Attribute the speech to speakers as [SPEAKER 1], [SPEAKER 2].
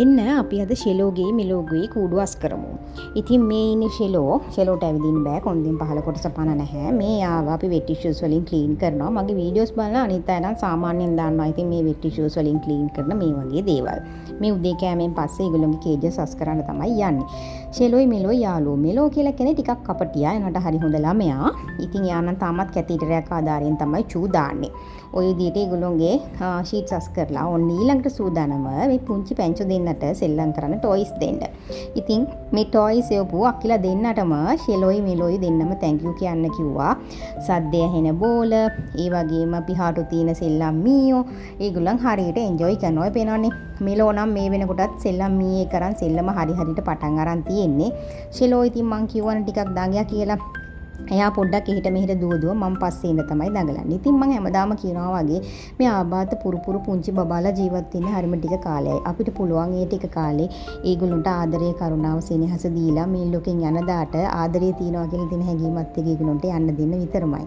[SPEAKER 1] එන්න අපි අද ෂෙලෝගේ මෙලෝගේ කූඩු අස් කරමු. ඉතින් මේ ඉන්නේ ෂෙලෝට ඇවිදින්න බෑ. කොන්දෙන් පහළ කොටස පණ නැහැ. මේ ආව අපි වෙට් ටිෂුස් වලින් ක්ලීන් කරනවා. මගේ වීඩියෝස් බලලා අනිත් අය නම් සාමාන්‍යයෙන් දාන්නවා. ඉතින් මේ වෙට් ටිෂුස් වලින් ක්ලීන් කරන මේ වගේ දේවල්. මේ උදේ කෑමෙන් පස්සේ ඒගොල්ලෝගේ කේජස් අස් කරන්න තමයි යන්නේ. ෂෙලෝයි මෙලෝයි යාළුවෝ. මෙලෝ කියලා කෙනෙක් ටිකක් කපටියා. එනට හරි හොඳ ළමයා. ඉතින් එයා නම් තාමත් කැතීටරයක් ආධාරයෙන් තමයි චූ දාන්නේ. ඔය විදිහට ඒගොල්ලෝගේ ෂීට්ස් අස් කරලා ඔන්න ඊළඟට සූදානම මේ පුංචි පැංචු දෙන්නට සෙල්ලම් කරන්න ටොයිස් දෙන්න. ඉතින් මේ ටොයිස් එවපු අක්කිලා දෙන්නටම ෂෙලෝයි මෙලෝයි දෙන්නම තැන්ක් යූ කියන්න කිව්වා. සද්දය ඇහෙන බෝල, ඒ වගේම පිහාටු තියෙන සෙල්ලම් මීයෝ ඒගොල්ලන් හරියට එන්ජොයි කරනවා පේනවනේ. මෙලෝ නම් මේ වෙනකොටත් සෙල්ලම් මීයේ කරන් සෙල්ලම හරියට පටන් අරන් තියෙන්නේ. ෂෙලෝ ඉතින් මං කියවන ටිකක් දඟයා කියලා එයා පොඩ්ඩක් එහෙට මෙහෙට දුව මම පස්සේ ඉඳ තමයි දඟලන්නේ. ඉතින් මම හැමදාම කියනවා වගේ මේ ආබාත පුරු පුංචි බබාලා ජීවත් වෙන්නේ හරිම ටික කාලයයි. අපිට පුළුවන් ඒ ටික කාලේ ඒගොල්ලන්ට ආදරය කරුණාව සෙනෙහස දීලා මේ ලෝකෙන් යන දාට ආදරය තියනවා කියලා දෙන හැඟීමත් එක්ක ඒගොල්ලන්ට යන්න දෙන්න විතරමයි.